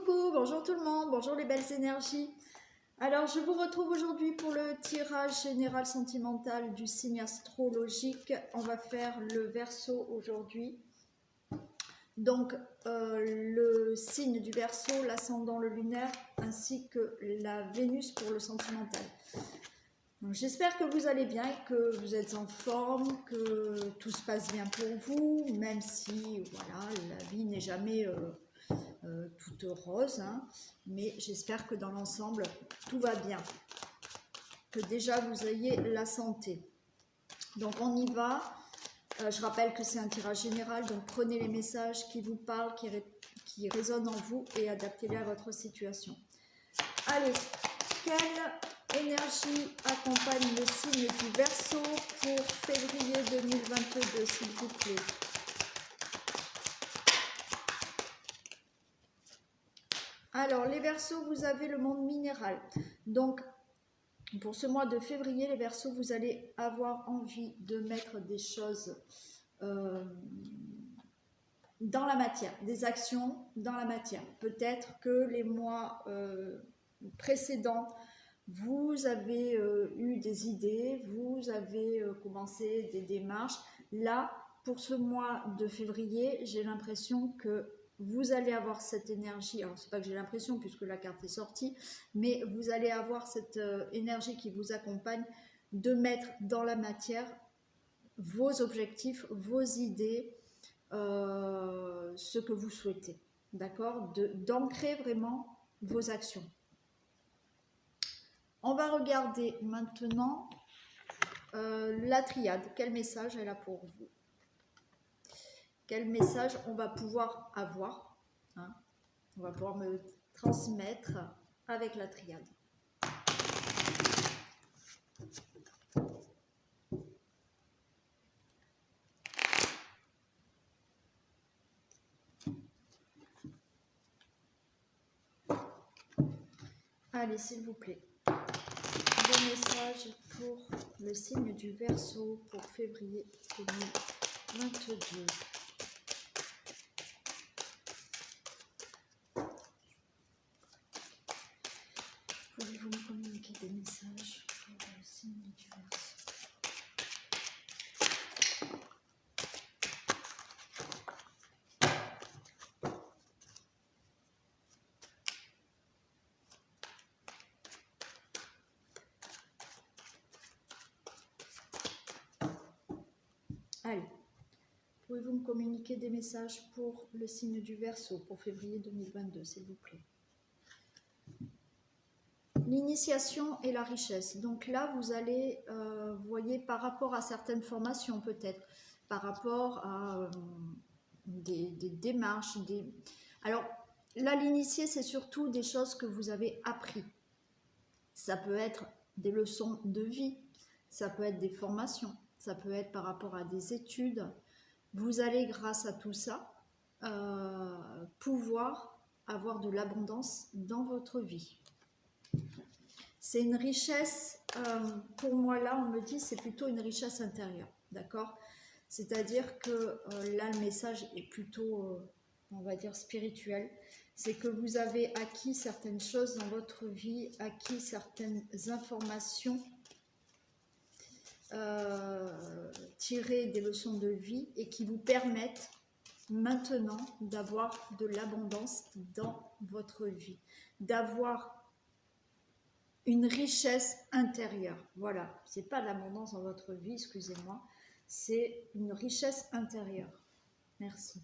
Coucou, bonjour tout le monde, bonjour les belles énergies. Alors je vous retrouve aujourd'hui pour le tirage général sentimental du signe astrologique. On va faire le Verseau aujourd'hui. Donc le signe du Verseau, l'ascendant, le lunaire, ainsi que la Vénus pour le sentimental. J'espère que vous allez bien et que vous êtes en forme, que tout se passe bien pour vous, même si voilà, la vie n'est jamais toute rose, hein, mais j'espère que dans l'ensemble tout va bien, que déjà vous ayez la santé. Donc on y va. Je rappelle que c'est un tirage général, donc prenez les messages qui vous parlent, qui résonnent en vous et adaptez-les à votre situation. Allez, quelle énergie accompagne le signe du Verseau pour février 2022, s'il vous plaît? Alors, les Verseaux, vous avez le monde minéral. Donc, pour ce mois de février, les Verseaux, vous allez avoir envie de mettre des choses dans la matière, des actions dans la matière. Peut-être que les mois précédents, vous avez eu des idées, vous avez commencé des démarches. Là, pour ce mois de février, j'ai l'impression que vous allez avoir cette énergie, alors c'est pas que j'ai l'impression puisque la carte est sortie, mais vous allez avoir cette énergie qui vous accompagne de mettre dans la matière vos objectifs, vos idées, ce que vous souhaitez, d'accord, d'ancrer vraiment vos actions. On va regarder maintenant la triade. Quel message elle a pour vous? Quel message on va pouvoir avoir, hein? On va pouvoir me transmettre avec la triade. Allez, s'il vous plaît. Des messages pour le signe du Verseau pour février 2022. Pouvez-vous me communiquer des messages pour le signe du Verseau? Allez, pouvez-vous me communiquer des messages pour le signe du Verseau pour février 2022, s'il vous plaît? L'initiation et la richesse. Donc là, vous allez, voyez, par rapport à certaines formations peut-être, par rapport à des démarches. Alors, là, l'initié, c'est surtout des choses que vous avez appris. Ça peut être des leçons de vie, ça peut être des formations, ça peut être par rapport à des études. Vous allez, grâce à tout ça, pouvoir avoir de l'abondance dans votre vie. C'est une richesse, pour moi là, on me dit, c'est plutôt une richesse intérieure, d'accord? C'est-à-dire que là, le message est plutôt, on va dire, spirituel. C'est que vous avez acquis certaines choses dans votre vie, acquis certaines informations, tirées des leçons de vie et qui vous permettent maintenant d'avoir de l'abondance dans votre vie, d'avoir une richesse intérieure. Voilà, c'est pas l'abondance dans votre vie, excusez-moi, c'est une richesse intérieure. Merci.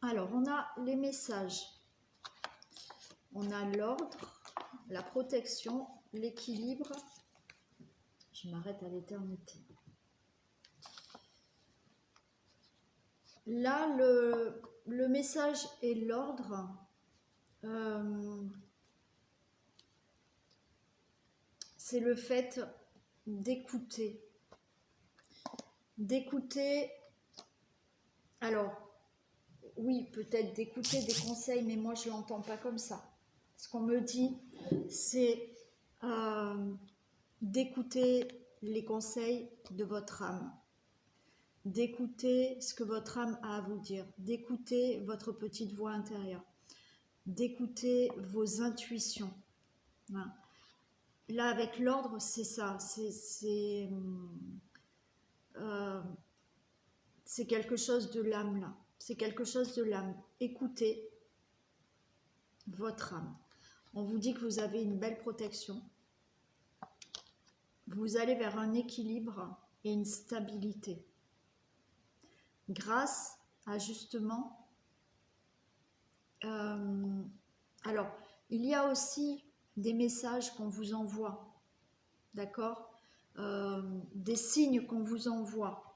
Alors, on a les messages. On a l'ordre, la protection, l'équilibre. Je m'arrête à l'éternité. Là, le message et l'ordre, c'est le fait d'écouter. D'écouter, alors, oui, peut-être d'écouter des conseils, mais moi je ne l'entends pas comme ça. Ce qu'on me dit, c'est d'écouter les conseils de votre âme, d'écouter ce que votre âme a à vous dire, d'écouter votre petite voix intérieure, d'écouter vos intuitions. Voilà. Là, avec l'ordre, c'est ça, c'est quelque chose de l'âme, là. C'est quelque chose de l'âme. Écoutez votre âme. On vous dit que vous avez une belle protection. Vous allez vers un équilibre et une stabilité. Grâce à justement... alors, il y a aussi des messages qu'on vous envoie, d'accord, des signes qu'on vous envoie.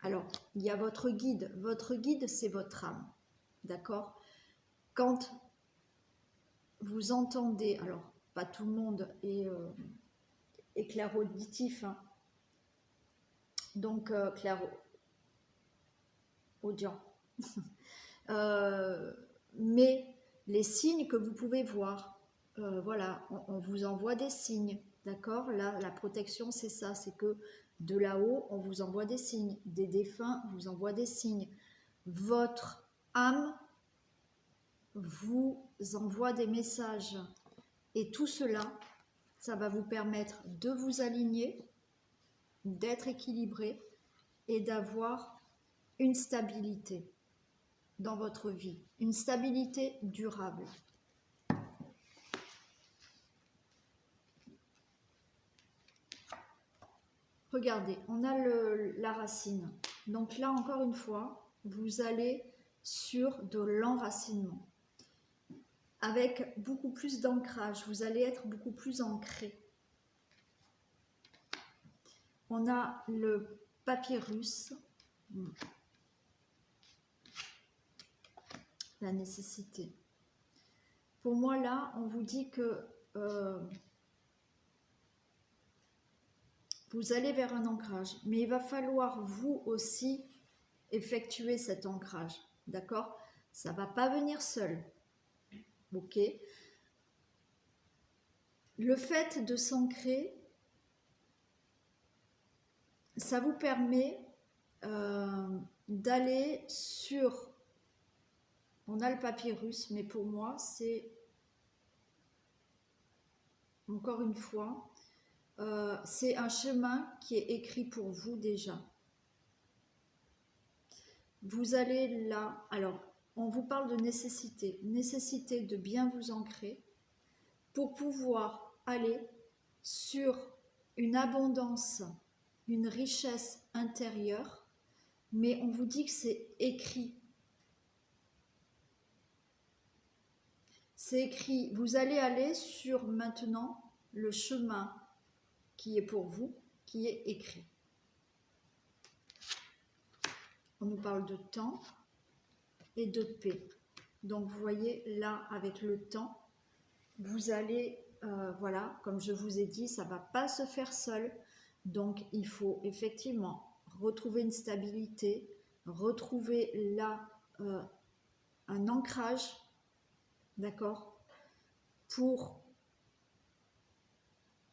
Alors, il y a votre guide. Votre guide, c'est votre âme, d'accord. Quand vous entendez, alors, pas tout le monde est clairauditif, hein, donc clairaudient. Mais les signes que vous pouvez voir, voilà, on vous envoie des signes, d'accord. Là, la protection, c'est ça, c'est que de là-haut, on vous envoie des signes, des défunts vous envoient des signes, votre âme vous envoie des messages, et tout cela, ça va vous permettre de vous aligner, d'être équilibré et d'avoir une stabilité dans votre vie, une stabilité durable. Regardez, on a la racine. Donc là, encore une fois, vous allez sur de l'enracinement. Avec beaucoup plus d'ancrage, vous allez être beaucoup plus ancré. On a le papyrus, la nécessité. Pour moi, là, on vous dit que vous allez vers un ancrage, mais il va falloir vous aussi effectuer cet ancrage, d'accord? Ça ne va pas venir seul, ok? Le fait de s'ancrer, ça vous permet d'aller sur... On a le papyrus, mais pour moi, c'est... Encore une fois, c'est un chemin qui est écrit pour vous déjà. Vous allez là, alors on vous parle de nécessité de bien vous ancrer pour pouvoir aller sur une abondance, une richesse intérieure, mais on vous dit que c'est écrit. C'est écrit, vous allez aller sur maintenant le chemin qui est pour vous, qui est écrit. On nous parle de temps et de paix. Donc vous voyez là avec le temps, vous allez, voilà, comme je vous ai dit, ça ne va pas se faire seul. Donc il faut effectivement retrouver une stabilité, retrouver là un ancrage, d'accord, pour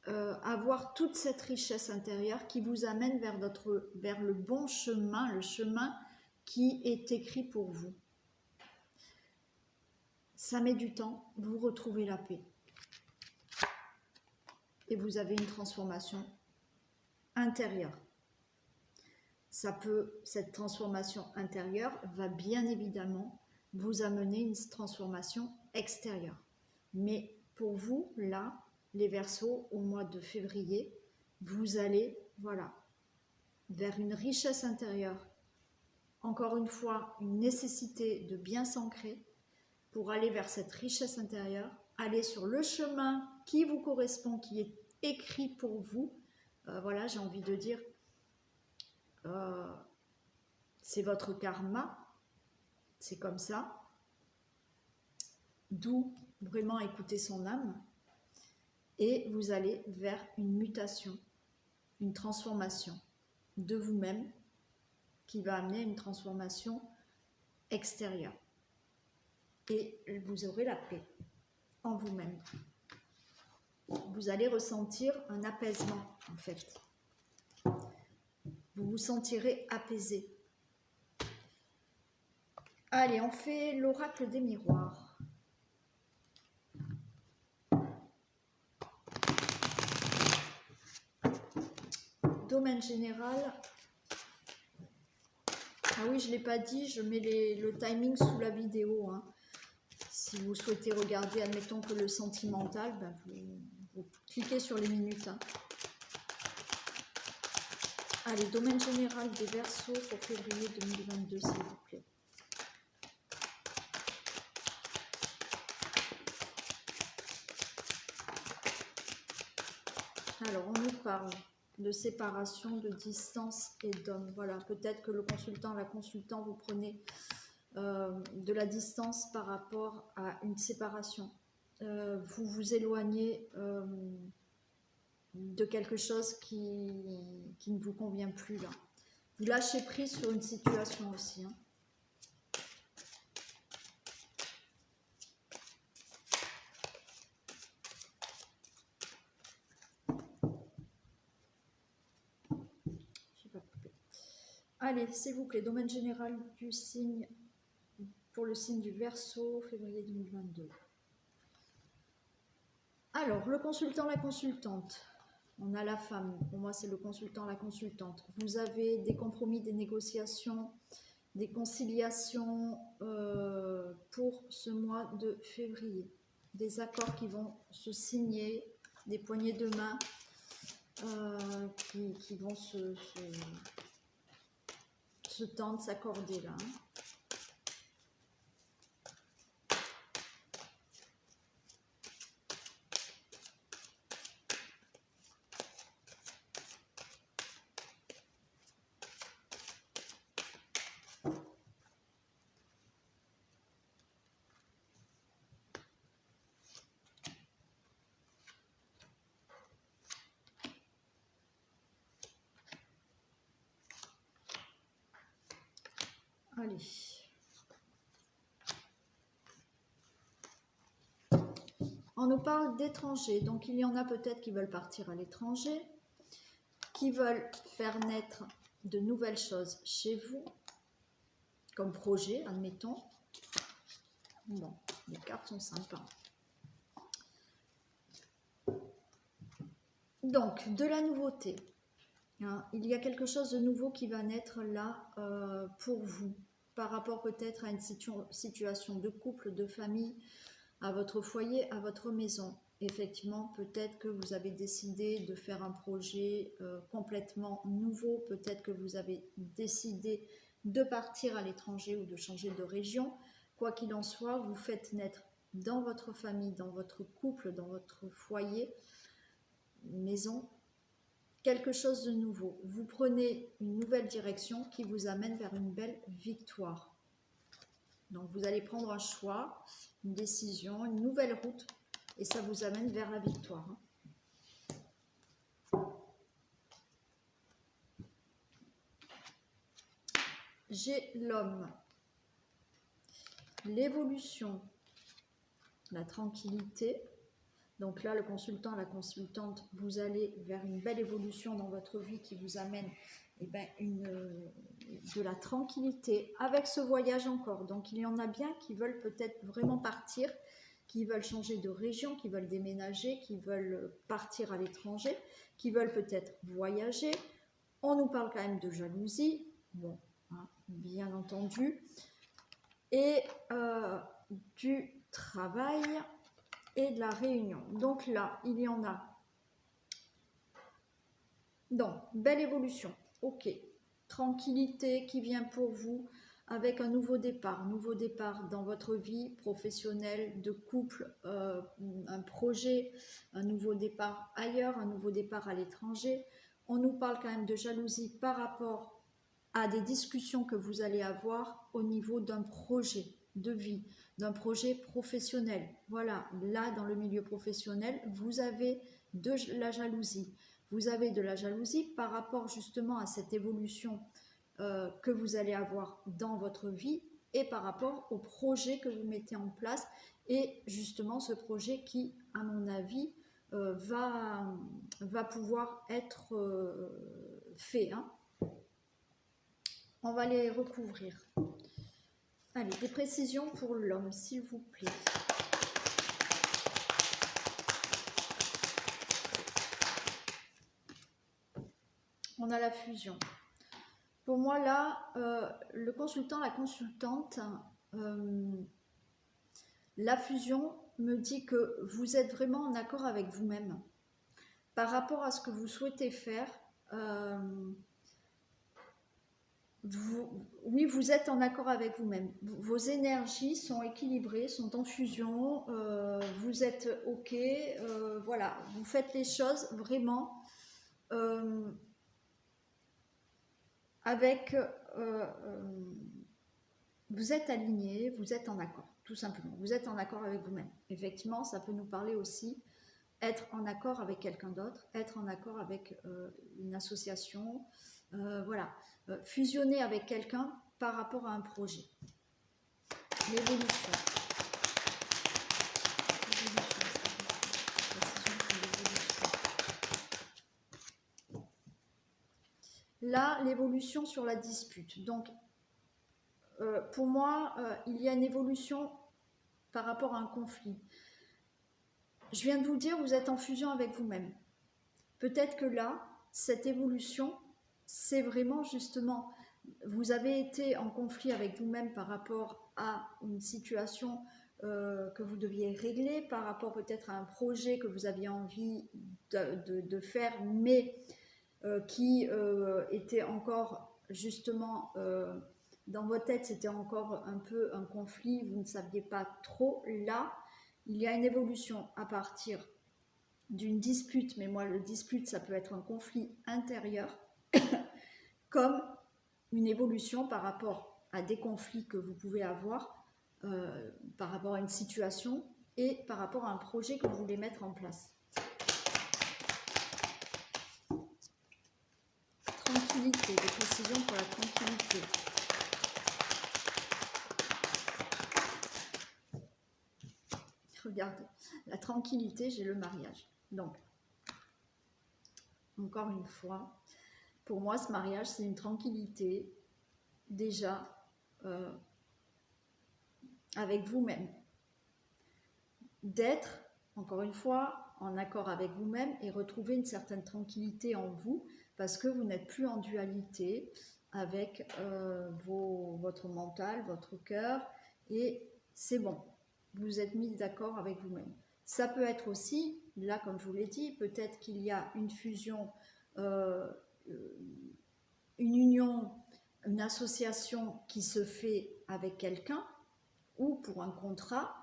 avoir toute cette richesse intérieure qui vous amène vers le bon chemin, le chemin qui est écrit pour vous. Ça met du temps, vous retrouvez la paix. Et vous avez une transformation intérieure. Cette transformation intérieure va bien évidemment vous amener une transformation extérieure. Mais pour vous, là, les Verseaux, au mois de février, vous allez, voilà, vers une richesse intérieure. Encore une fois, une nécessité de bien s'ancrer pour aller vers cette richesse intérieure, aller sur le chemin qui vous correspond, qui est écrit pour vous. Voilà, j'ai envie de dire, c'est votre karma, c'est comme ça. D'où vraiment écouter son âme. Et vous allez vers une mutation, une transformation de vous-même qui va amener une transformation extérieure. Et vous aurez la paix en vous-même. Vous allez ressentir un apaisement, en fait. Vous vous sentirez apaisé. Allez, on fait l'oracle des miroirs. Domaine général. Ah oui, je ne l'ai pas dit, je mets le timing sous la vidéo. Hein. Si vous souhaitez regarder, admettons que le sentimental, ben vous cliquez sur les minutes. Hein. Allez, domaine général des Verseaux pour février 2022, s'il vous plaît. Alors, on nous parle de séparation, de distance et d'homme. Voilà, peut-être que le consultant, la consultante, vous prenez de la distance par rapport à une séparation. Vous vous éloignez de quelque chose qui ne vous convient plus là. Vous lâchez prise sur une situation aussi. Hein. Allez, s'il vous plaît, domaine général du signe, pour le signe du Verseau, février 2022. Alors, le consultant, la consultante. On a la femme, pour moi c'est le consultant, la consultante. Vous avez des compromis, des négociations, des conciliations pour ce mois de février. Des accords qui vont se signer, des poignées de main qui vont se tendre, s'accorder là. Hein. Allez. On nous parle d'étrangers, donc il y en a peut-être qui veulent partir à l'étranger, qui veulent faire naître de nouvelles choses chez vous, comme projet, admettons. Bon, les cartes sont sympas. Donc, de la nouveauté. Hein, il y a quelque chose de nouveau qui va naître là pour vous, par rapport peut-être à une situation de couple, de famille, à votre foyer, à votre maison. Effectivement, peut-être que vous avez décidé de faire un projet complètement nouveau, peut-être que vous avez décidé de partir à l'étranger ou de changer de région. Quoi qu'il en soit, vous faites naître dans votre famille, dans votre couple, dans votre foyer, maison, quelque chose de nouveau. Vous prenez une nouvelle direction qui vous amène vers une belle victoire. Donc vous allez prendre un choix, une décision, une nouvelle route et ça vous amène vers la victoire. J'ai l'homme, l'évolution, la tranquillité. Donc là, le consultant, la consultante, vous allez vers une belle évolution dans votre vie qui vous amène de la tranquillité avec ce voyage encore. Donc il y en a bien qui veulent peut-être vraiment partir, qui veulent changer de région, qui veulent déménager, qui veulent partir à l'étranger, qui veulent peut-être voyager. On nous parle quand même de jalousie, bon, hein, bien entendu, et du travail et de la réunion. Donc là, il y en a. Donc, belle évolution. Ok. Tranquillité qui vient pour vous avec un nouveau départ dans votre vie professionnelle, de couple, un projet, un nouveau départ ailleurs, un nouveau départ à l'étranger. On nous parle quand même de jalousie par rapport à des discussions que vous allez avoir au niveau d'un projet de vie, d'un projet professionnel. Voilà, là dans le milieu professionnel, vous avez de la jalousie. Vous avez de la jalousie par rapport justement à cette évolution que vous allez avoir dans votre vie et par rapport au projet que vous mettez en place. Et justement, ce projet qui, à mon avis, va pouvoir être fait. Hein. On va les recouvrir. Allez, des précisions pour l'homme, s'il vous plaît. On a la fusion. Pour moi, là, le consultant, la consultante, la fusion me dit que vous êtes vraiment en accord avec vous-même. Par rapport à ce que vous souhaitez faire, oui, vous êtes en accord avec vous-même. Vos énergies sont équilibrées, sont en fusion, vous êtes OK, voilà, vous faites les choses vraiment avec... vous êtes aligné, vous êtes en accord, tout simplement. Vous êtes en accord avec vous-même. Effectivement, ça peut nous parler aussi être en accord avec quelqu'un d'autre, être en accord avec une association, voilà. Fusionner avec quelqu'un par rapport à un projet. L'évolution. Là, l'évolution sur la dispute. Donc, pour moi, il y a une évolution par rapport à un conflit. Je viens de vous dire, vous êtes en fusion avec vous-même. Peut-être que là, cette évolution, c'est vraiment justement, vous avez été en conflit avec vous-même par rapport à une situation que vous deviez régler, par rapport peut-être à un projet que vous aviez envie de faire, mais qui était encore justement dans votre tête, c'était encore un peu un conflit, vous ne saviez pas trop. Là, il y a une évolution à partir d'une dispute, mais moi le dispute ça peut être un conflit intérieur, comme une évolution par rapport à des conflits que vous pouvez avoir, par rapport à une situation et par rapport à un projet que vous voulez mettre en place. Tranquillité, des précisions pour la tranquillité. Regardez, la tranquillité, j'ai le mariage. Donc, encore une fois, pour moi, ce mariage, c'est une tranquillité, déjà, avec vous-même. D'être, encore une fois, en accord avec vous-même et retrouver une certaine tranquillité en vous, parce que vous n'êtes plus en dualité avec votre mental, votre cœur, et c'est bon, vous êtes mis d'accord avec vous-même. Ça peut être aussi, là comme je vous l'ai dit, peut-être qu'il y a une fusion, une union, une association qui se fait avec quelqu'un ou pour un contrat.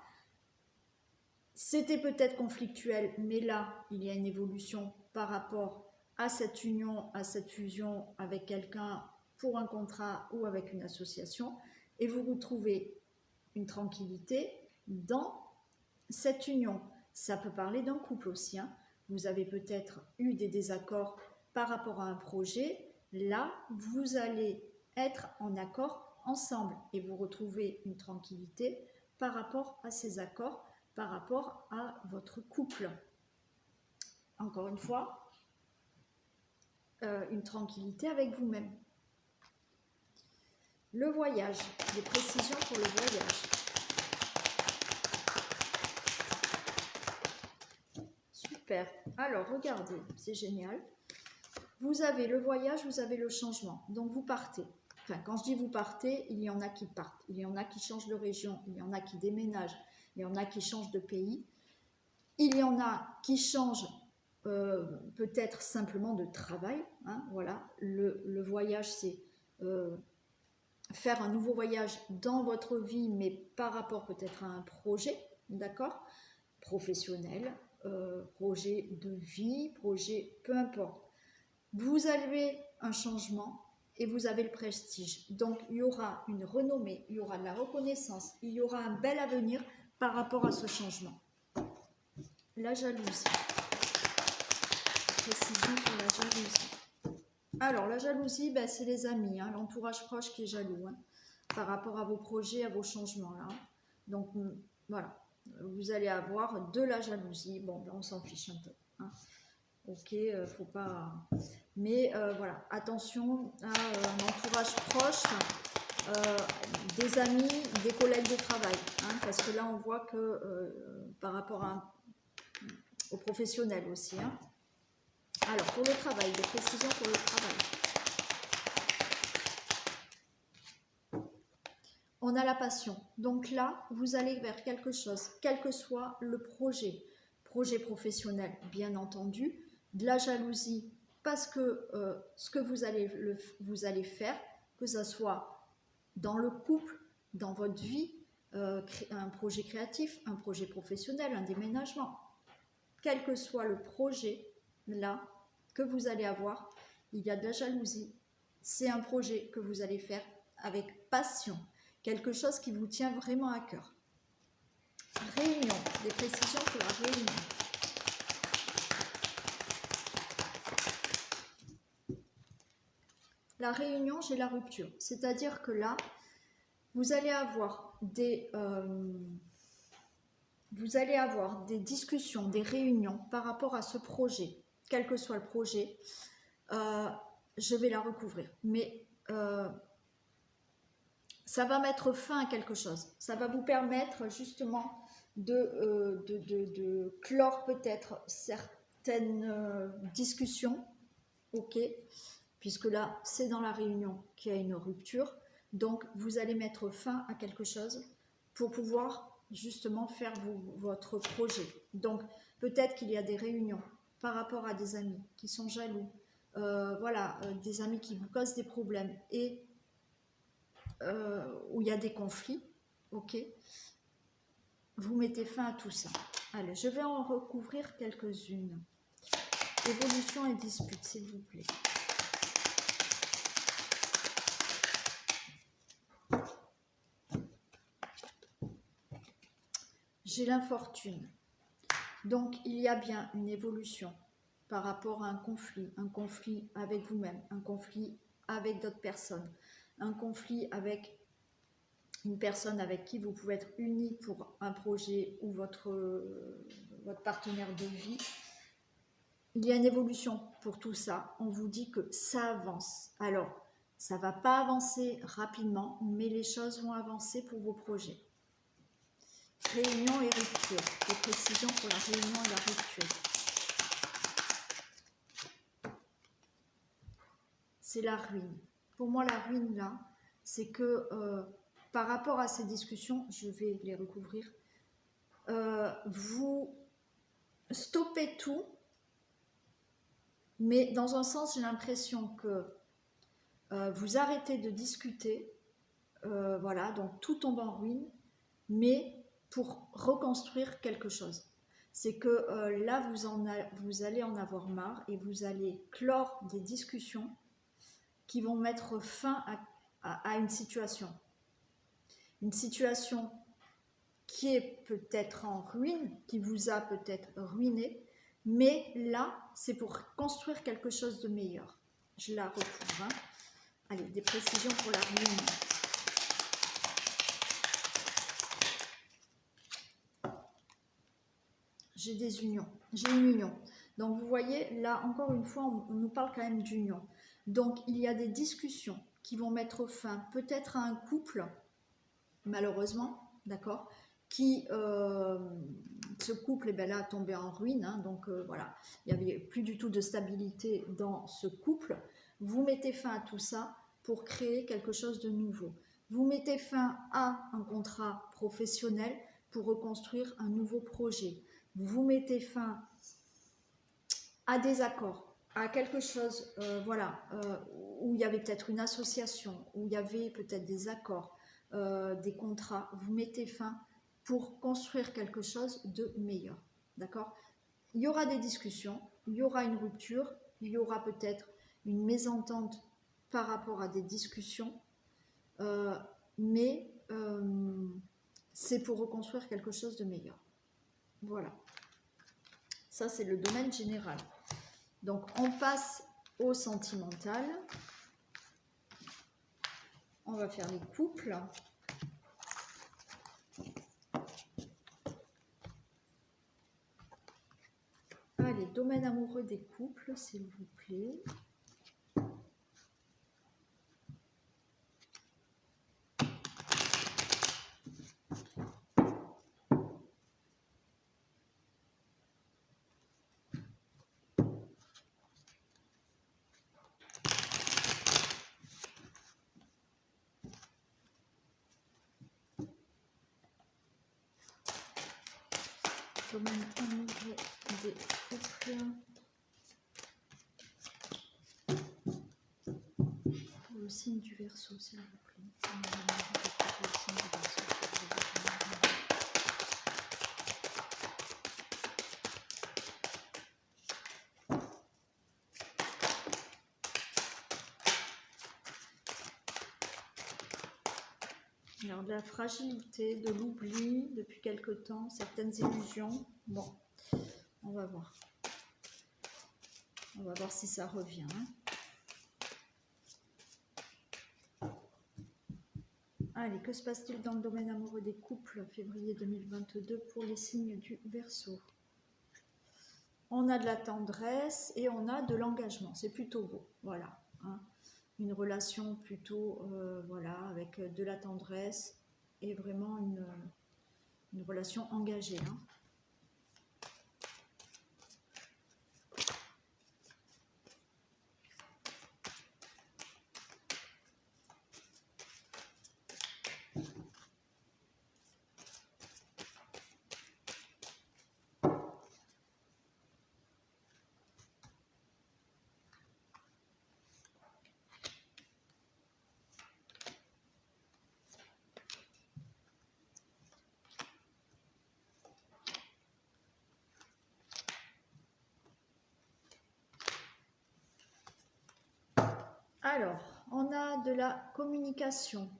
C'était peut-être conflictuel, mais là, il y a une évolution par rapport à cette union, à cette fusion avec quelqu'un pour un contrat ou avec une association, et vous retrouvez une tranquillité dans cette union. Ça peut parler d'un couple aussi. Hein. Vous avez peut-être eu des désaccords par rapport à un projet. Là, vous allez être en accord ensemble et vous retrouvez une tranquillité par rapport à ces accords, par rapport à votre couple. Encore une fois, une tranquillité avec vous-même. Le voyage, des précisions pour le voyage. Super. Alors, regardez, c'est génial. Vous avez le voyage, vous avez le changement. Donc, vous partez. Enfin, quand je dis vous partez, il y en a qui partent. Il y en a qui changent de région. Il y en a qui déménagent. Il y en a qui changent de pays. Il y en a qui changent peut-être simplement de travail. Hein, voilà. Le voyage, c'est faire un nouveau voyage dans votre vie, mais par rapport peut-être à un projet, d'accord, professionnel, projet de vie, projet, peu importe. Vous avez un changement et vous avez le prestige. Donc, il y aura une renommée, il y aura de la reconnaissance, il y aura un bel avenir par rapport à ce changement. La jalousie. Précision pour la jalousie. Alors, la jalousie, ben, c'est les amis, hein, l'entourage proche qui est jaloux. Hein. par rapport à vos projets, à vos changements. Là. Donc, voilà, vous allez avoir de la jalousie. Bon, ben, on s'en fiche un peu. Hein. Ok, faut pas... Mais voilà, attention à un entourage proche, des amis, des collègues de travail. Hein, parce que là, on voit que par rapport aux professionnels aussi. Hein. Alors, pour le travail, des précisions pour le travail. On a la passion. Donc là, vous allez vers quelque chose, quel que soit le projet. Projet professionnel, bien entendu. De la jalousie, parce que ce que vous allez faire, que ce soit dans le couple, dans votre vie, un projet créatif, un projet professionnel, un déménagement. Quel que soit le projet, là, que vous allez avoir, il y a de la jalousie. C'est un projet que vous allez faire avec passion. Quelque chose qui vous tient vraiment à cœur. Réunion, des précisions pour la réunion. La réunion, j'ai la rupture. C'est-à-dire que là, vous allez avoir des discussions, des réunions par rapport à ce projet. Quel que soit le projet, je vais la recouvrir. Mais ça va mettre fin à quelque chose. Ça va vous permettre justement de clore peut-être certaines discussions, ok, puisque là, c'est dans la réunion qu'il y a une rupture. Donc, vous allez mettre fin à quelque chose pour pouvoir justement faire votre projet. Donc, peut-être qu'il y a des réunions par rapport à des amis qui sont jaloux, voilà, des amis qui vous causent des problèmes et où il y a des conflits, ok, vous mettez fin à tout ça. Allez, je vais en recouvrir quelques-unes. Évolution et dispute, s'il vous plaît. J'ai l'infortune. Donc, il y a bien une évolution par rapport à un conflit avec vous-même, un conflit avec d'autres personnes, un conflit avec une personne avec qui vous pouvez être unis pour un projet ou votre partenaire de vie. Il y a une évolution pour tout ça. On vous dit que ça avance. Alors, ça ne va pas avancer rapidement, mais les choses vont avancer pour vos projets. Réunion et rupture. Des précisions pour la réunion et la rupture. C'est la ruine. Pour moi, la ruine, là, c'est que par rapport à ces discussions, je vais les recouvrir, vous stoppez tout, mais dans un sens, j'ai l'impression que vous arrêtez de discuter, voilà, donc tout tombe en ruine, mais pour reconstruire quelque chose. C'est que là, vous allez en avoir marre et vous allez clore des discussions qui vont mettre fin à une situation. Une situation qui est peut-être en ruine, qui vous a peut-être ruiné, mais là, c'est pour construire quelque chose de meilleur. Je la recouvre. Hein. Allez, des précisions pour la ruine. J'ai des unions. J'ai une union. Donc, vous voyez, là, encore une fois, on nous parle quand même d'union. Donc, il y a des discussions qui vont mettre fin peut-être à un couple, malheureusement, d'accord, qui, ce couple, eh ben là, tombé en ruine, hein, donc voilà, il n'y avait plus du tout de stabilité dans ce couple. Vous mettez fin à tout ça pour créer quelque chose de nouveau. Vous mettez fin à un contrat professionnel pour reconstruire un nouveau projet. Vous mettez fin à des accords, à quelque chose, voilà, où il y avait peut-être une association, où il y avait peut-être des accords, des contrats. Vous mettez fin pour construire quelque chose de meilleur, d'accord? Il y aura des discussions, il y aura une rupture, il y aura peut-être une mésentente par rapport à des discussions, mais c'est pour reconstruire quelque chose de meilleur. Voilà. Ça, c'est le domaine général. Donc, on passe au sentimental. On va faire les couples. Allez, domaine amoureux des couples, s'il vous plaît. Domaine amoureux des couples. Pour le signe du Verseau, s'il vous plaît. Domaine amoureux des couples, le signe du Verseau. Alors, de la fragilité, de l'oubli depuis quelque temps, certaines illusions. Bon, on va voir. On va voir si ça revient. Allez, que se passe-t-il dans le domaine amoureux des couples, février 2022, pour les signes du Verseau? On a de la tendresse et on a de l'engagement. C'est plutôt beau, voilà. Une relation plutôt, voilà, avec de la tendresse et vraiment une relation engagée. Alors, on a de la communication,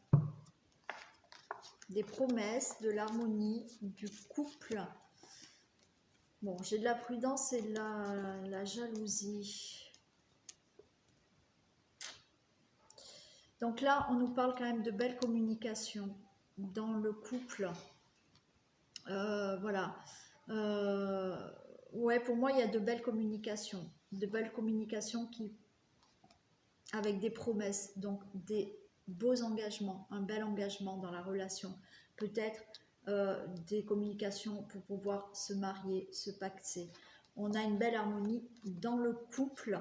des promesses, de l'harmonie, du couple. Bon, j'ai de la prudence et de la jalousie. Donc là, on nous parle quand même de belle communication dans le couple. Voilà. Ouais, pour moi, il y a de belles communications. De belles communications avec des promesses, donc des beaux engagements, un bel engagement dans la relation. Peut-être des communications pour pouvoir se marier, se pacter. On a une belle harmonie dans le couple.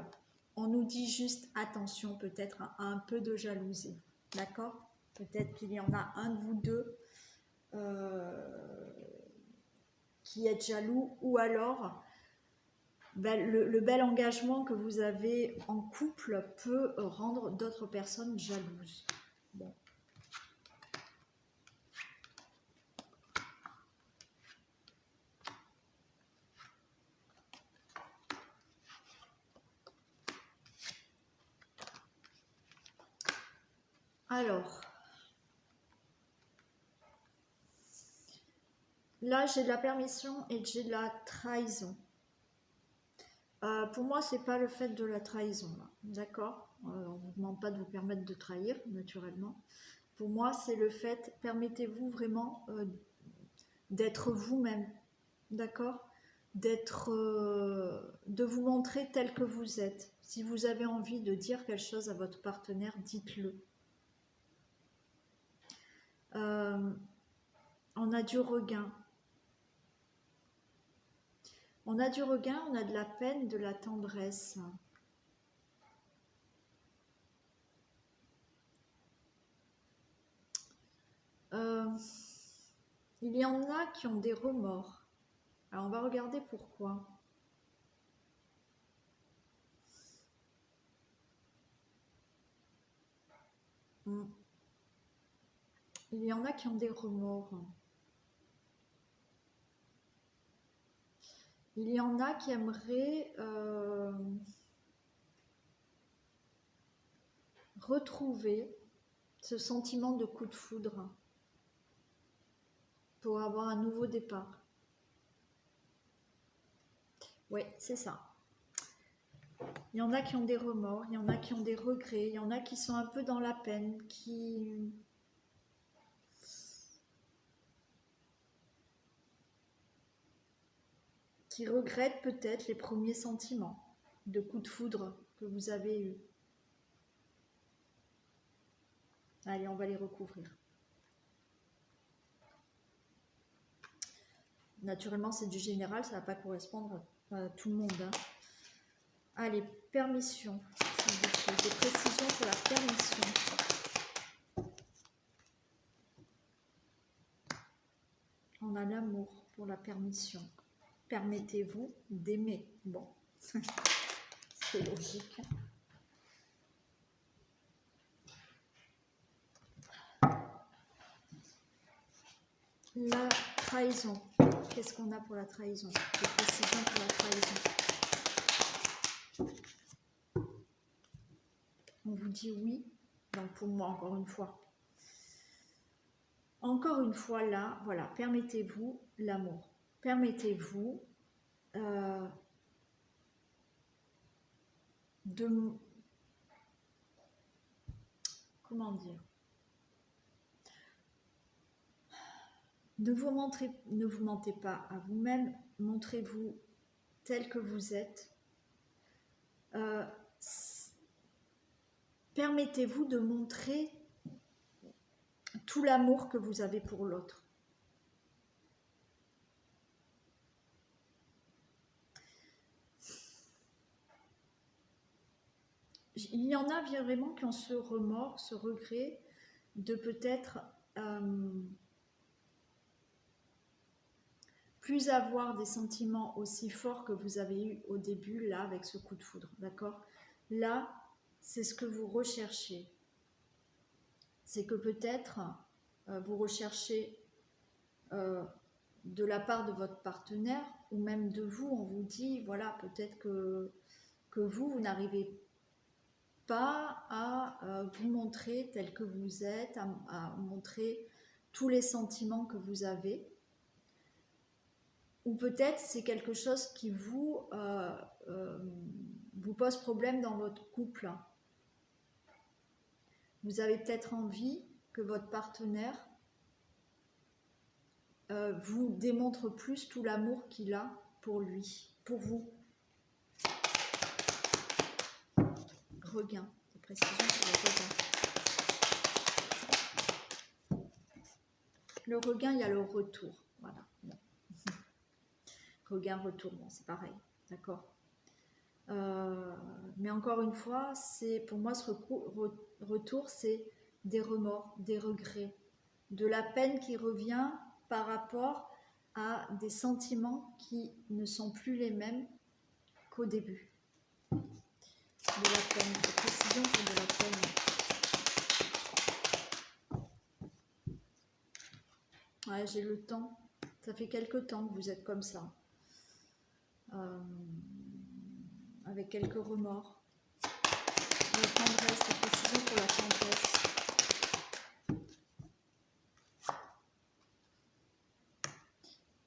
On nous dit juste attention peut-être à un peu de jalousie. D'accord? Peut-être qu'il y en a un de vous deux qui est jaloux, ou alors le bel engagement que vous avez en couple peut rendre d'autres personnes jalouses. Bon. Alors, là j'ai de la permission et j'ai de la trahison. Pour moi, c'est pas le fait de la trahison, d'accord? On ne vous demande pas de vous permettre de trahir, naturellement. Pour moi, c'est le fait, permettez-vous vraiment d'être vous-même, d'accord? De vous montrer tel que vous êtes. Si vous avez envie de dire quelque chose à votre partenaire, dites-le. On a du regain. On a du regain, on a de la peine, de la tendresse. Il y en a qui ont des remords. Alors on va regarder pourquoi. Il y en a qui ont des remords. Il y en a qui aimeraient retrouver ce sentiment de coup de foudre pour avoir un nouveau départ. Oui, c'est ça. Il y en a qui ont des remords, il y en a qui ont des regrets, il y en a qui sont un peu dans la peine, qui regrettent peut-être les premiers sentiments de coup de foudre que vous avez eus. Allez, on va les recouvrir. Naturellement, c'est du général, ça ne va pas correspondre à tout le monde. Hein. Allez, permission. Des précisions pour la permission. On a l'amour pour la permission. Permettez-vous d'aimer. Bon, c'est logique. La trahison. Qu'est-ce qu'on a pour la trahison? Des précisions pour la trahison. On vous dit oui. Donc pour moi, encore une fois. Encore une fois, là, voilà, permettez-vous l'amour. Permettez-vous de... Comment dire? Ne vous mentez pas à vous-même, montrez-vous tel que vous êtes. Permettez-vous de montrer tout l'amour que vous avez pour l'autre. Il y en a vraiment qui ont ce remords, ce regret de peut-être plus avoir des sentiments aussi forts que vous avez eu au début, là, avec ce coup de foudre, d'accord? Là, c'est ce que vous recherchez. C'est que peut-être vous recherchez de la part de votre partenaire, ou même de vous, on vous dit, voilà, peut-être que vous n'arrivez pas à vous montrer tel que vous êtes, à montrer tous les sentiments que vous avez. Ou peut-être c'est quelque chose qui vous pose problème dans votre couple. Vous avez peut-être envie que votre partenaire vous démontre plus tout l'amour qu'il a pour lui, pour vous. Regain, des précisions sur le regain. Le regain, il y a le retour. Voilà. Bon. Regain, retour, bon, c'est pareil, d'accord. Mais encore une fois, c'est pour moi ce retour, c'est des remords, des regrets, de la peine qui revient par rapport à des sentiments qui ne sont plus les mêmes qu'au début. De la peine, de précision pour de la peine. Ouais, j'ai le temps. Ça fait quelque temps que vous êtes comme ça. Avec quelques remords. La tendresse, la précision pour la tendresse.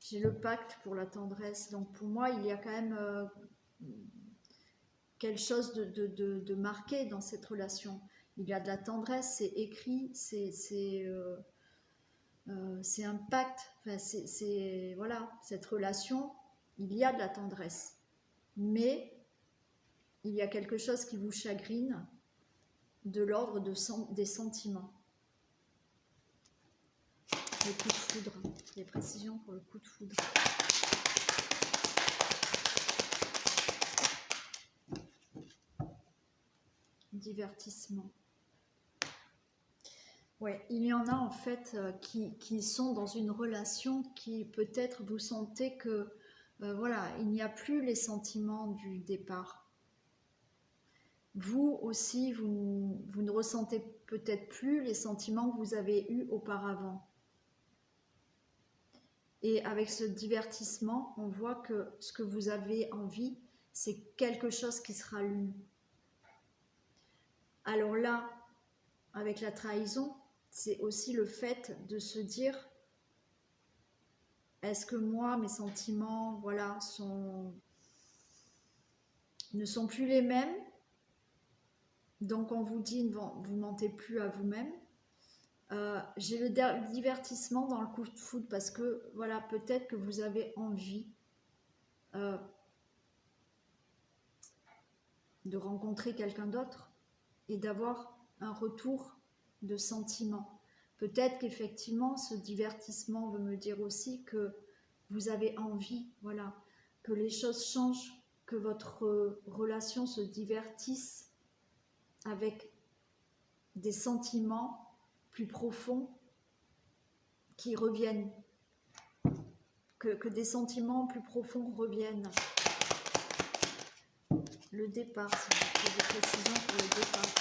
J'ai le pacte pour la tendresse. Donc pour moi, il y a quand même quelque chose de marqué dans cette relation. Il y a de la tendresse, c'est écrit, c'est un pacte. Enfin, voilà, cette relation, il y a de la tendresse. Mais il y a quelque chose qui vous chagrine de l'ordre des sentiments. Le coup de foudre, les précisions pour le coup de foudre. Divertissement. Ouais, il y en a en fait qui sont dans une relation qui peut-être vous sentez que voilà, il n'y a plus les sentiments du départ. Vous aussi, vous ne ressentez peut-être plus les sentiments que vous avez eus auparavant. Et avec ce divertissement, on voit que ce que vous avez envie, c'est quelque chose qui sera lu. Alors là, avec la trahison, c'est aussi le fait de se dire, est-ce que moi, mes sentiments, voilà, sont ne sont plus les mêmes. Donc on vous dit, vous ne mentez plus à vous-même. J'ai le divertissement dans le coup de foudre parce que voilà, peut-être que vous avez envie de rencontrer quelqu'un d'autre et d'avoir un retour de sentiment. Peut-être qu'effectivement ce divertissement veut me dire aussi que vous avez envie, voilà, que les choses changent, que votre relation se divertisse avec des sentiments plus profonds qui reviennent, que des sentiments plus profonds reviennent. Le départ, si vous pouvez des précisions pour le départ.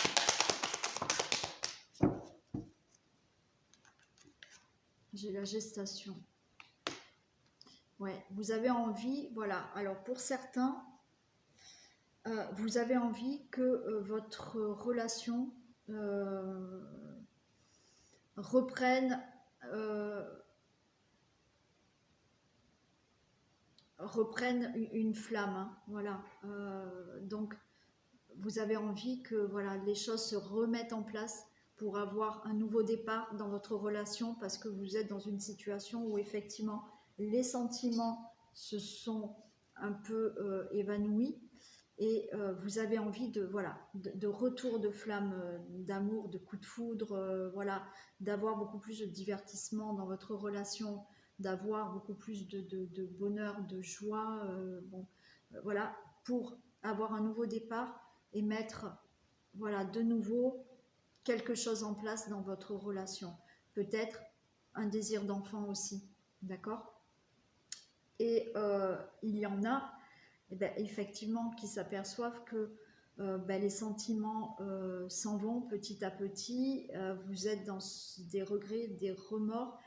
J'ai la gestation. Ouais, vous avez envie, voilà. Alors pour certains, vous avez envie que votre relation reprenne une flamme, hein, voilà. Donc vous avez envie que voilà, les choses se remettent en place pour avoir un nouveau départ dans votre relation parce que vous êtes dans une situation où effectivement les sentiments se sont un peu évanouis et vous avez envie de, voilà, de retour de flamme d'amour, de coup de foudre, voilà, d'avoir beaucoup plus de divertissement dans votre relation, d'avoir beaucoup plus de bonheur, de joie, voilà, pour avoir un nouveau départ et mettre, voilà, de nouveau quelque chose en place dans votre relation. Peut-être un désir d'enfant aussi, d'accord? Et il y en a, eh ben, effectivement, qui s'aperçoivent que ben, les sentiments s'en vont petit à petit, vous êtes dans des regrets, des remords,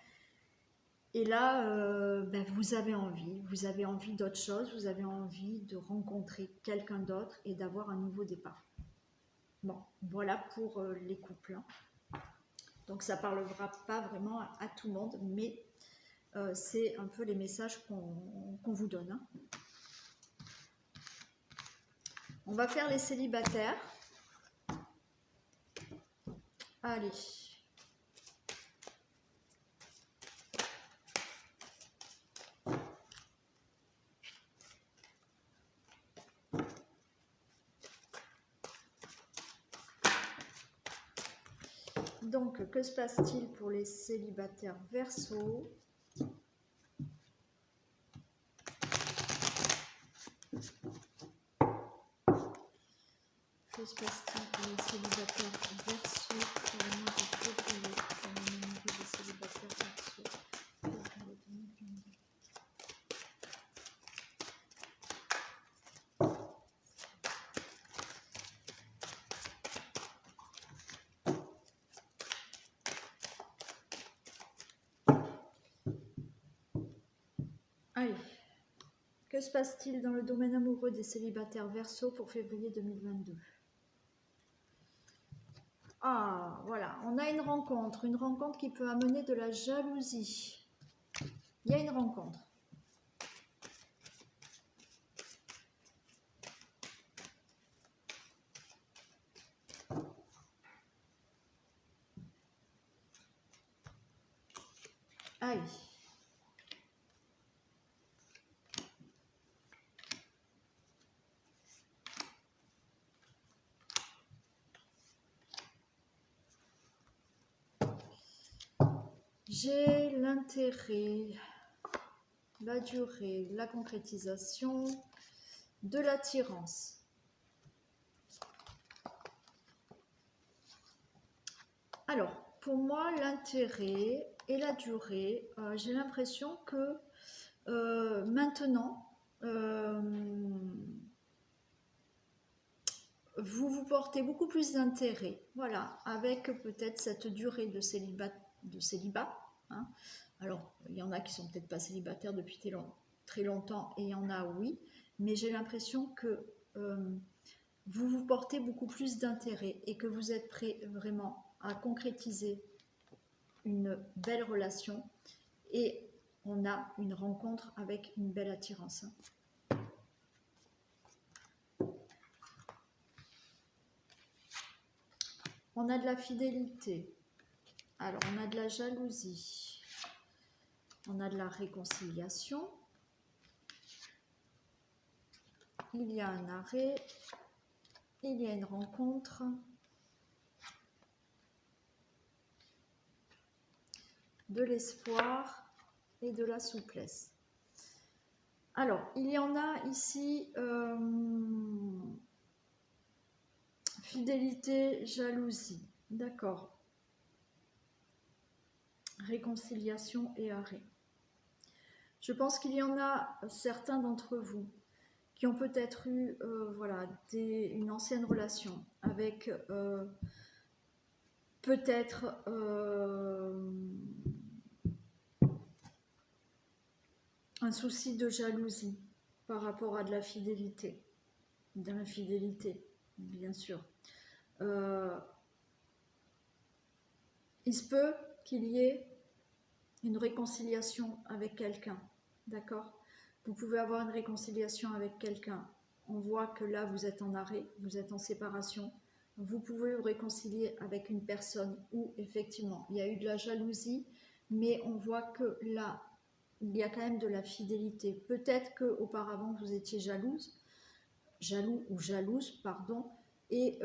et là, ben, vous avez envie d'autre chose, vous avez envie de rencontrer quelqu'un d'autre et d'avoir un nouveau départ. Bon, voilà pour les couples. Hein. Donc ça ne parlera pas vraiment à tout le monde, mais c'est un peu les messages qu'on vous donne. Hein. On va faire les célibataires. Allez. Donc, que se passe-t-il pour les célibataires Verseau? Que se passe-t-il pour les célibataires Verseau pour le mois de février? Pour le numéro des célibataires Verseau. Allez. Que se passe-t-il dans le domaine amoureux des célibataires Verseau pour février 2022? Ah, voilà, on a une rencontre qui peut amener de la jalousie. Il y a une rencontre. Allez. J'ai l'intérêt, la durée, la concrétisation, de l'attirance. Alors, pour moi, l'intérêt et la durée, j'ai l'impression que maintenant, vous vous portez beaucoup plus d'intérêt, voilà, avec peut-être cette durée de célibat. Hein. Alors, il y en a qui sont peut-être pas célibataires depuis très longtemps, et il y en a, oui, mais j'ai l'impression que vous vous portez beaucoup plus d'intérêt et que vous êtes prêt vraiment à concrétiser une belle relation, et on a une rencontre avec une belle attirance. On a de la fidélité. Alors, on a de la jalousie. On a de la réconciliation. Il y a un arrêt. Il y a une rencontre. De l'espoir et de la souplesse. Alors, il y en a ici fidélité, jalousie. D'accord. Réconciliation et arrêt. Je pense qu'il y en a certains d'entre vous qui ont peut-être eu voilà, une ancienne relation avec peut-être un souci de jalousie par rapport à de la fidélité, de l'infidélité, bien sûr. Il se peut qu'il y ait une réconciliation avec quelqu'un, d'accord? Vous pouvez avoir une réconciliation avec quelqu'un. On voit que là, vous êtes en arrêt, vous êtes en séparation. Vous pouvez vous réconcilier avec une personne où, effectivement, il y a eu de la jalousie, mais on voit que là, il y a quand même de la fidélité. Peut-être qu'auparavant, vous étiez jaloux ou jalouse, pardon, et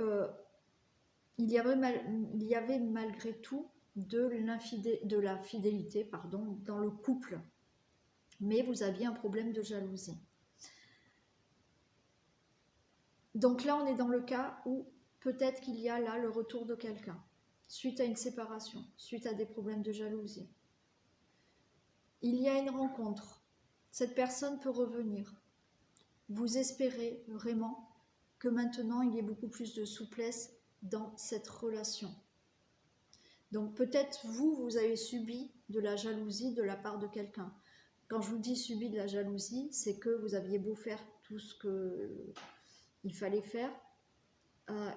il y avait malgré tout de la fidélité, pardon, dans le couple. Mais vous aviez un problème de jalousie. Donc là, on est dans le cas où peut-être qu'il y a là le retour de quelqu'un, suite à une séparation, suite à des problèmes de jalousie. Il y a une rencontre. Cette personne peut revenir. Vous espérez vraiment que maintenant, il y ait beaucoup plus de souplesse dans cette relation. Donc peut-être vous avez subi de la jalousie de la part de quelqu'un. Quand je vous dis subi de la jalousie, c'est que vous aviez beau faire tout ce qu'il fallait faire,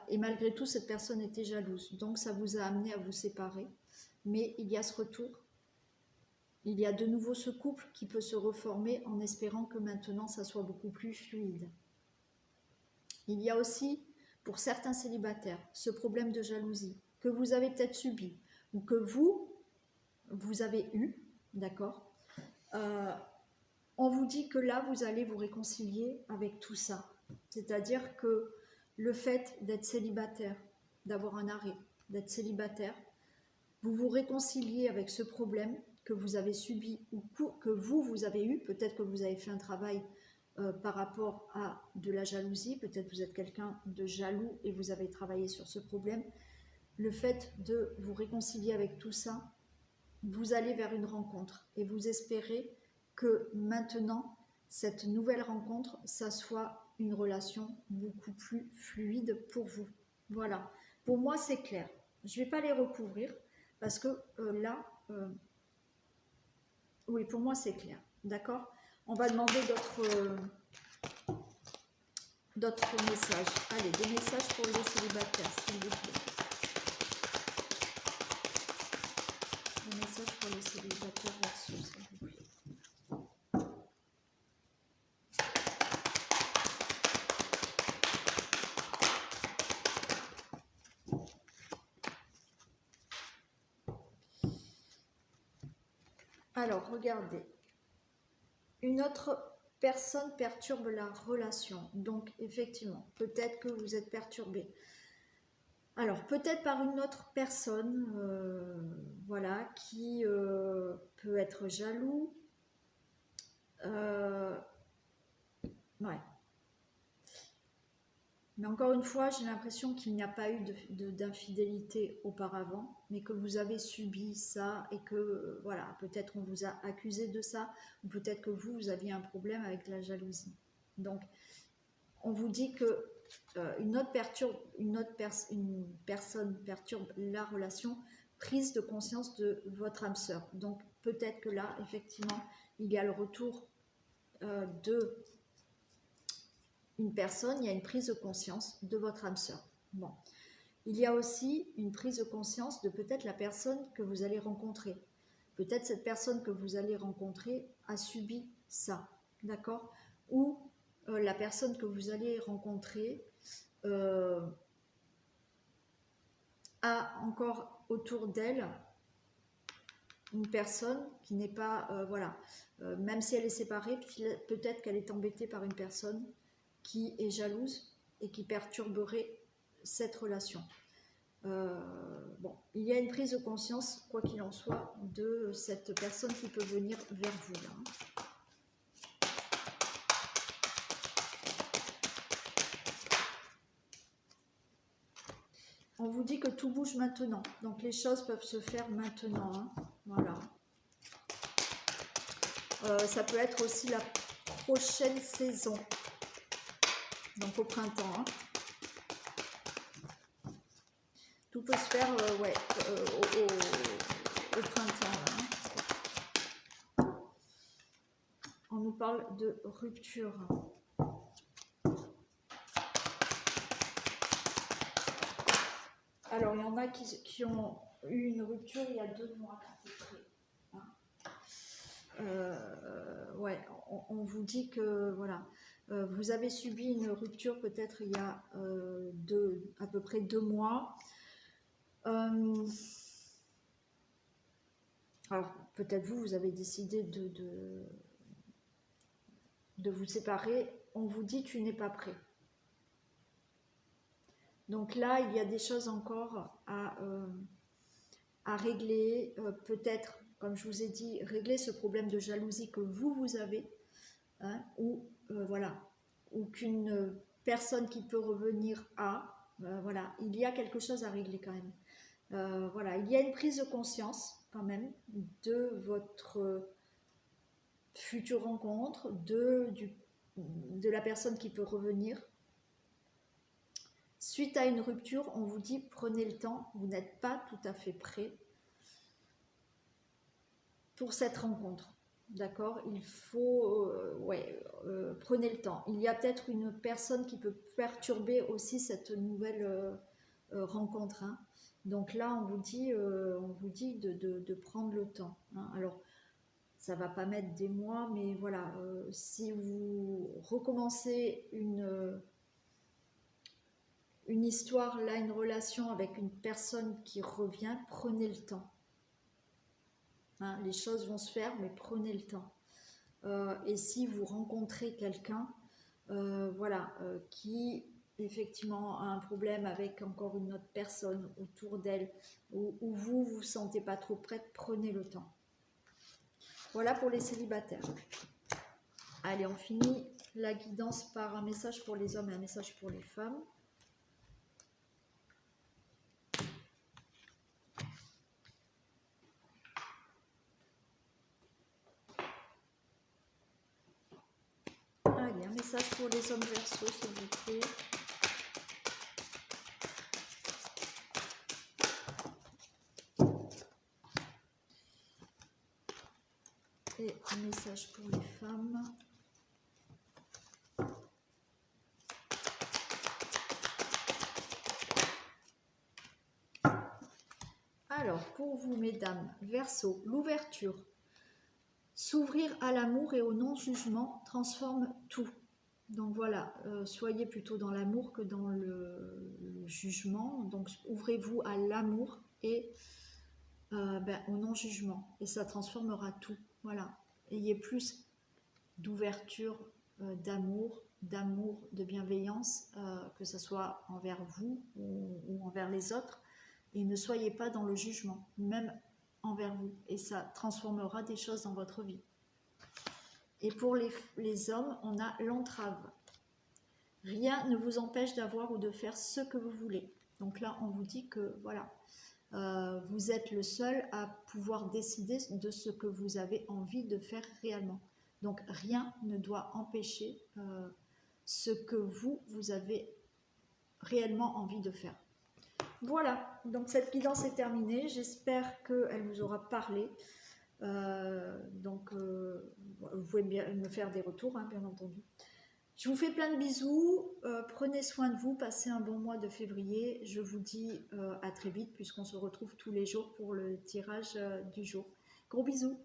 et malgré tout, cette personne était jalouse. Donc ça vous a amené à vous séparer. Mais il y a ce retour. Il y a de nouveau ce couple qui peut se reformer en espérant que maintenant, ça soit beaucoup plus fluide. Il y a aussi, pour certains célibataires, ce problème de jalousie que vous avez peut-être subi ou que vous avez eu, d'accord? On vous dit que là, vous allez vous réconcilier avec tout ça. C'est-à-dire que le fait d'être célibataire, d'avoir un arrêt, d'être célibataire, vous vous réconciliez avec ce problème que vous avez subi ou que vous avez eu. Peut-être que vous avez fait un travail par rapport à de la jalousie. Peut-être que vous êtes quelqu'un de jaloux et vous avez travaillé sur ce problème. Le fait de vous réconcilier avec tout ça, vous allez vers une rencontre et vous espérez que maintenant, cette nouvelle rencontre, ça soit une relation beaucoup plus fluide pour vous. Voilà. Pour moi, c'est clair. Je ne vais pas les recouvrir parce que là, oui, pour moi, c'est clair. D'accord? On va demander d'autres messages. Allez, des messages pour les célibataires, s'il vous plaît. Des messages pour les célibataires versus, s'il vous plaît. Alors, regardez. Une autre personne perturbe la relation. Donc, effectivement, peut-être que vous êtes perturbé. Alors, peut-être par une autre personne, voilà, qui peut être jaloux. Ouais. Mais encore une fois, j'ai l'impression qu'il n'y a pas eu d'infidélité auparavant, mais que vous avez subi ça et que, voilà, peut-être on vous a accusé de ça, ou peut-être que vous aviez un problème avec la jalousie. Donc, on vous dit que une personne perturbe la relation, prise de conscience de votre âme sœur. Donc, peut-être que là, effectivement, il y a le retour de une personne, il y a une prise de conscience de votre âme sœur. Bon. Il y a aussi une prise de conscience de peut-être la personne que vous allez rencontrer. Peut-être cette personne que vous allez rencontrer a subi ça, d'accord? Ou la personne que vous allez rencontrer a a encore autour d'elle une personne qui n'est pas, voilà, même si elle est séparée, peut-être qu'elle est embêtée par une personne qui est jalouse et qui perturberait cette relation. Bon, il y a une prise de conscience, quoi qu'il en soit, de cette personne qui peut venir vers vous. Là. On vous dit que tout bouge maintenant, donc les choses peuvent se faire maintenant. Hein. Voilà. Ça peut être aussi la prochaine saison, donc au printemps. Hein. Tout peut se faire ouais, au printemps. Hein. On nous parle de rupture. Alors, il y en a qui ont eu une rupture il y a 2 mois à peu près. Ouais, on vous dit que voilà, vous avez subi une rupture peut-être il y a à peu près 2 mois. Alors, peut-être vous avez décidé de vous séparer. On vous dit tu n'es pas prêt. Donc là, il y a des choses encore à régler, peut-être, comme je vous ai dit, régler ce problème de jalousie que vous avez, hein, ou voilà, ou qu'une personne qui peut revenir à, voilà, il y a quelque chose à régler quand même. Voilà, il y a une prise de conscience quand même de votre future rencontre, de la personne qui peut revenir. Suite à une rupture, on vous dit prenez le temps, vous n'êtes pas tout à fait prêt pour cette rencontre. D'accord? Il faut, prenez le temps. Il y a peut-être une personne qui peut perturber aussi cette nouvelle rencontre. Hein. Donc là, on vous dit de prendre le temps. Hein. Alors, ça ne va pas mettre des mois, mais voilà, si vous recommencez une histoire, là, une relation avec une personne qui revient, prenez le temps. Hein, les choses vont se faire, mais prenez le temps. Et si vous rencontrez quelqu'un, voilà, qui effectivement a un problème avec encore une autre personne autour d'elle, ou vous vous sentez pas trop prête, prenez le temps. Voilà pour les célibataires. Allez, on finit la guidance par un message pour les hommes et un message pour les femmes. Allez, un message pour les hommes Verseaux, s'il vous plaît. Et un message pour les femmes. Alors, pour vous, mesdames, Verseau, l'ouverture. S'ouvrir à l'amour et au non-jugement transforme tout. Donc voilà, soyez plutôt dans l'amour que dans le jugement. Donc ouvrez-vous à l'amour et au non-jugement. Et ça transformera tout. Voilà. Ayez plus d'ouverture, d'amour, de bienveillance, que ce soit envers vous ou envers les autres. Et ne soyez pas dans le jugement, même envers vous. Et ça transformera des choses dans votre vie. Et pour les hommes, on a l'entrave. Rien ne vous empêche d'avoir ou de faire ce que vous voulez. Donc là, on vous dit que voilà, vous êtes le seul à pouvoir décider de ce que vous avez envie de faire réellement. Donc rien ne doit empêcher ce que vous avez réellement envie de faire. Voilà, donc cette guidance est terminée. J'espère qu'elle vous aura parlé. Vous pouvez bien me faire des retours, hein, bien entendu. Je vous fais plein de bisous, prenez soin de vous, passez un bon mois de février. Je vous dis à très vite puisqu'on se retrouve tous les jours pour le tirage du jour. Gros bisous.